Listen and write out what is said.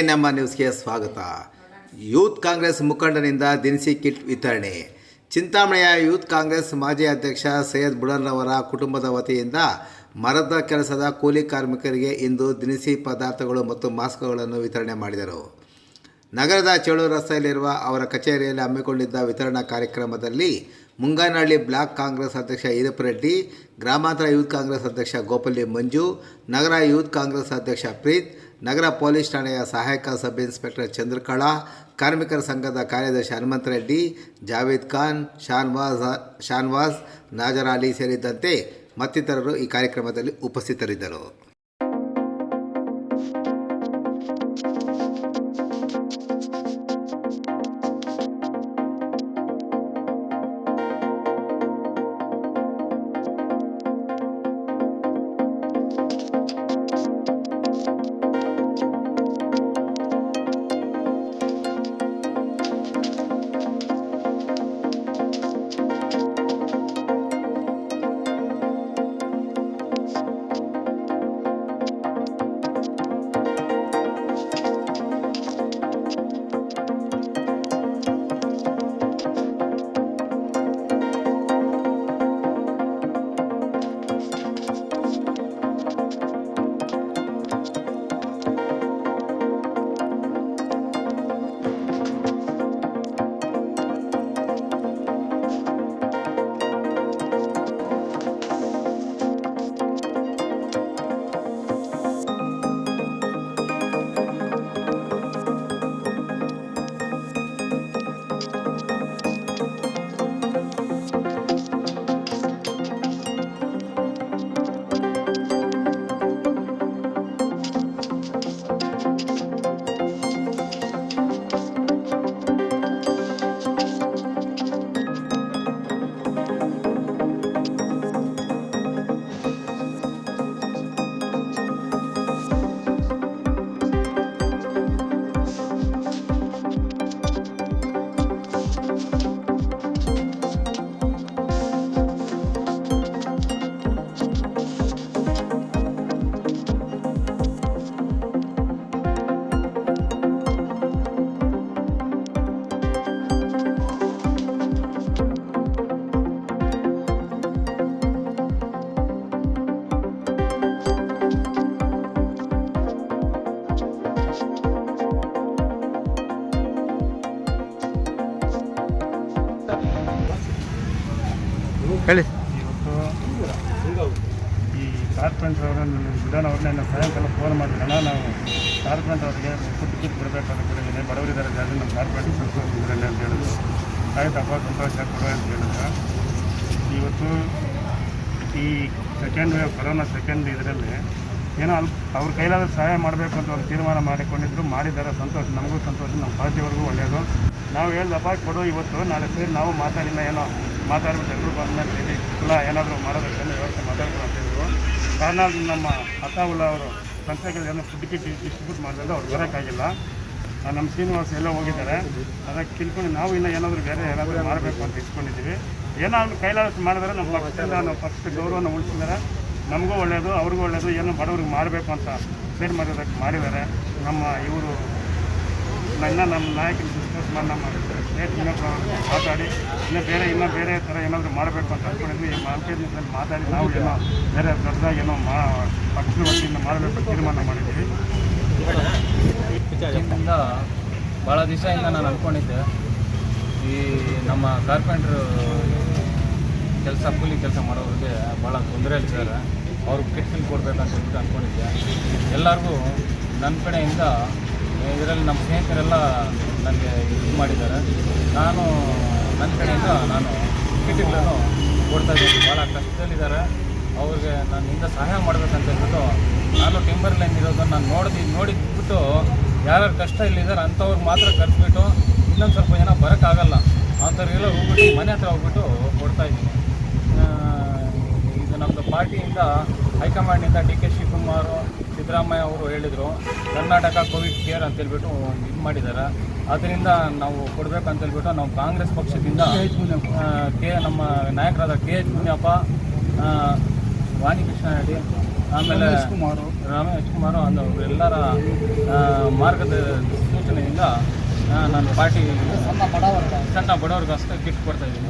ನಮ್ಮ ನ್ಯೂಸ್ಗೆ ಸ್ವಾಗತ. ಯೂತ್ ಕಾಂಗ್ರೆಸ್ ಮುಖಂಡನಿಂದ ದಿನಸಿ ಕಿಟ್ ವಿತರಣೆ. ಚಿಂತಾಮಣಿಯ ಯೂತ್ ಕಾಂಗ್ರೆಸ್ ಮಾಜಿ ಅಧ್ಯಕ್ಷ ಸೈಯದ್ ಬುಡನ್ನವರ ಕುಟುಂಬದ ವತಿಯಿಂದ ಮರದ ಕೆಲಸದ ಕೂಲಿ ಕಾರ್ಮಿಕರಿಗೆ ಇಂದು ದಿನಸಿ ಪದಾರ್ಥಗಳು ಮತ್ತು ಮಾಸ್ಕ್ಗಳನ್ನು ವಿತರಣೆ ಮಾಡಿದರು. ನಗರದ ಚೇಳೂರು ರಸ್ತೆಯಲ್ಲಿರುವ ಅವರ ಕಚೇರಿಯಲ್ಲಿ ಹಮ್ಮಿಕೊಂಡಿದ್ದ ವಿತರಣಾ ಕಾರ್ಯಕ್ರಮದಲ್ಲಿ ಮುಂಗನಹಳ್ಳಿ ಬ್ಲಾಕ್ ಕಾಂಗ್ರೆಸ್ ಅಧ್ಯಕ್ಷ ಈರಪ್ಪ ರೆಡ್ಡಿ, ಗ್ರಾಮಾಂತರ ಯೂತ್ ಕಾಂಗ್ರೆಸ್ ಅಧ್ಯಕ್ಷ ಗೋಪಲ್ಲಿ ಮಂಜು, ನಗರ ಯೂತ್ ಕಾಂಗ್ರೆಸ್ ಅಧ್ಯಕ್ಷ ಪ್ರೀತ್, ನಗರ ಪೊಲೀಸ್ ಠಾಣೆಯ ಸಹಾಯಕ ಸಬ್ ಇನ್ಸ್ಪೆಕ್ಟರ್ ಚಂದ್ರಕಳ, ಕಾರ್ಮಿಕರ ಸಂಘದ ಕಾರ್ಯದರ್ಶಿ ಹನುಮಂತ ರೆಡ್ಡಿ, ಜಾವೇದ್ ಖಾನ್, ಶಾನ್ವಾಜ್, ನಾಜರ್ ಅಲಿ ಸೇರಿದಂತೆ ಮತ್ತಿತರರು ಈ ಕಾರ್ಯಕ್ರಮದಲ್ಲಿ ಉಪಸ್ಥಿತರಿದ್ದರು. ಹೇಳಿ. ಇವತ್ತು ಈ ಕಾರ್ಪೆಂಟ್ರ್ ಅವರನ್ನು ಬಿಡೋನವ್ರನ್ನ ಸಾಯಂಕಾಲ ಫೋನ್ ಮಾಡಿದ್ರಲ್ಲ, ನಾವು ಕಾರ್ಪೆಂಟ್ರ್ ಅವರಿಗೆ ಫುಡ್ ಕಿಟ್ ಬಿಡಬೇಕಾದ ಕಡೆಗಿದೆ, ಬಡವರಿದ್ದಾರೆ ಜಾಸ್ತಿ, ನಮ್ಮ ಕಾರ್ಪೆಂಟ್ರ್ ಸಂತೋಷಿದ್ರಲ್ಲಿ ಅಂತ ಹೇಳಿದ್ರು. ಆಯ್ತಪ್ಪ ಸಂತೋಷ ಕೊಡುವ ಅಂತ ಹೇಳಿದ್ರು. ಇವತ್ತು ಈ ಸೆಕೆಂಡ್ ವೇವ್ ಕೊರೋನಾ ಸೆಕೆಂಡ್ ಇದರಲ್ಲಿ ಏನೋ ಅವ್ರ ಕೈಲಾದರೂ ಸಹಾಯ ಮಾಡಬೇಕು ಅಂತ ಒಂದು ತೀರ್ಮಾನ ಮಾಡಿಕೊಂಡಿದ್ರು, ಮಾಡಿದ್ದಾರೆ. ಸಂತೋಷ, ನಮಗೂ ಸಂತೋಷ, ನಮ್ಮ ಪಾರ್ಟಿಯವ್ರಿಗೂ ಒಳ್ಳೆಯದು. ನಾವು ಹೇಳ್ದಪ್ಪ ಕೊಡು ಇವತ್ತು, ನಾಳೆ ಸೇರಿ ನಾವು ಮಾತಾಡಿಲ್ಲ, ಏನೋ ಮಾತಾಡ್ಬಿಟ್ಟು ಎಲ್ಲರೂ ಬಂದ್ಮೇಲೆ ಇಲ್ಲ ಏನಾದರೂ ಮಾಡೋದಕ್ಕೆ ವ್ಯವಸ್ಥೆ ಮಾತಾಡ್ಬೋದು ಅಂತ ಹೇಳಿದ್ರು. ಕಾರಣ ನಮ್ಮ ಅತಾವುಲ್ಲ ಅವರು ಸಂಸ್ಥೆಗಳೇನೋ ಫುಡ್ ಕಿಟ್ ಡಿಸ್ಟ್ರಿಬ್ಯೂಟ್ ಮಾಡಿದ್ರೆ ಅವ್ರು ಬರೋಕ್ಕಾಗಿಲ್ಲ. ನಮ್ಮ ಶ್ರೀನಿವಾಸ ಎಲ್ಲ ಹೋಗಿದ್ದಾರೆ. ಅದಕ್ಕೆ ತಿಳ್ಕೊಂಡು ನಾವು ಇನ್ನೂ ಏನಾದರೂ ಬೇರೆ ಏನಾದರೂ ಮಾಡಬೇಕು ಅಂತ ಇಟ್ಕೊಂಡಿದ್ದೀವಿ. ಏನಾದರೂ ಕೈಲಾದ ಮಾಡಿದ್ರೆ ನಮ್ಮ ಪಕ್ಷದಿಂದ ನಾವು ಪಕ್ಷದ ಗೌರವನ ಉಳಿಸಿದ್ದಾರೆ, ನಮಗೂ ಒಳ್ಳೆಯದು, ಅವ್ರಿಗೂ ಒಳ್ಳೆಯದು. ಏನೋ ಬಡವ್ರಿಗೆ ಮಾಡಬೇಕು ಅಂತ ಸೇರ್ ಮಾಡೋದಕ್ಕೆ ಮಾಡಿದ್ದಾರೆ. ನಮ್ಮ ಇವರು ನಮ್ಮ ನಾಯಕರು ಡಿಸ್ಕಸ್ ಮಾಡಿ ನಮ್ಮ ಸ್ಟೇಟ್ ಮಾತಾಡಿ ಇನ್ನೂ ಬೇರೆ ಥರ ಏನಾದರೂ ಮಾಡಬೇಕು ಅಂತ ಅಂದ್ಕೊಂಡಿದ್ವಿ. ಈ ಮಾರ್ಕೆಟ್ನಲ್ಲಿ ಮಾತಾಡಿ ನಾವು ಏನೋ ಬೇರೆ ದೊಡ್ಡದಾಗಿ ಏನೋ ಪಕ್ಷದ ವತಿಯಿಂದ ಮಾಡಬೇಕು ತೀರ್ಮಾನ ಮಾಡಿದ್ದೀವಿ. ಇದರಿಂದ ಭಾಳ ದಿವಸದಿಂದ ನಾನು ಅಂದ್ಕೊಂಡಿದ್ದೆ, ಈ ನಮ್ಮ ಕಾರ್ಪೆಂಟ್ರು ಕೂಲಿ ಕೆಲಸ ಮಾಡೋರಿಗೆ ಭಾಳ ತೊಂದರೆಯಲ್ಲಿದ್ದಾರೆ, ಅವ್ರಿಗೆ ಕಿಟ್ಗಳು ಕೊಡಬೇಕಂತ ಹೇಳ್ಬಿಟ್ಟು ಅಂದ್ಕೊಂಡಿದ್ದೆ. ಎಲ್ಲರಿಗೂ ನನ್ನ ಕಡೆಯಿಂದ ಇದರಲ್ಲಿ ನಮ್ಮ ಸ್ನೇಹಿತರೆಲ್ಲ ನನಗೆ ಇದು ಮಾಡಿದ್ದಾರೆ. ನಾನು ನನ್ನ ಕಡೆಯಿಂದ ನಾನು ಕಿಟ್ಗಳನ್ನು ಕೊಡ್ತಾಯಿದ್ದೀನಿ. ಭಾಳ ಕಷ್ಟದಲ್ಲಿದ್ದಾರೆ, ಅವ್ರಿಗೆ ನನ್ನಿಂದ ಸಹಾಯ ಮಾಡಬೇಕಂತ ಹೇಳ್ಬಿಟ್ಟು ನಾನು ಟಿಂಬರ್ ಲೈನ್ ಇರೋದನ್ನು ನಾನು ನೋಡಿದ್ಬಿಟ್ಟು ಯಾರ್ಯಾರು ಕಷ್ಟ ಇಲ್ಲಿದ್ದಾರೆ ಅಂಥವ್ರಿಗೆ ಮಾತ್ರ ಕರೆಸ್ಬಿಟ್ಟು ಇನ್ನೊಂದು ಸ್ವಲ್ಪ ಜನ ಬರೋಕ್ಕಾಗಲ್ಲ ಅಂಥವ್ರಿಗೆಲ್ಲ ಹೋಗ್ಬಿಟ್ಟು ಮನೆ ಹತ್ರ ಹೋಗ್ಬಿಟ್ಟು ಕೊಡ್ತಾಯಿದ್ದೀನಿ. ಇದು ನಮ್ಮದು ಪಾರ್ಟಿಯಿಂದ ಹೈಕಮಾಂಡಿಂದ ಡಿ ಕೆ ಶಿವಕುಮಾರ್, ಸಿದ್ದರಾಮಯ್ಯ ಅವರು ಹೇಳಿದರು, ಕರ್ನಾಟಕ ಕೋವಿಡ್ ಕೇರ್ ಅಂತೇಳ್ಬಿಟ್ಟು ಇದು ಮಾಡಿದ್ದಾರೆ. ಅದರಿಂದ ನಾವು ಕೊಡಬೇಕಂತೇಳ್ಬಿಟ್ಟು ನಾವು ಕಾಂಗ್ರೆಸ್ ಪಕ್ಷದಿಂದ ನಮ್ಮ ನಾಯಕರಾದ ಕೆ ಎಚ್ ಮುನಿಯಪ್ಪ, ವಾಣಿ ಕೃಷ್ಣ ರೆಡ್ಡಿ, ಆಮೇಲೆ ರಮೇಶ್ ಕುಮಾರ್ ಎಲ್ಲರ ಮಾರ್ಗದ ಸೂಚನೆಯಿಂದ ನಾನು ಪಾರ್ಟಿ ಸಣ್ಣ ಬಡವ್ರಿಗೋಸ್ಕರ ಕಿಟ್ ಕೊಡ್ತಾಯಿದ್ದೀನಿ.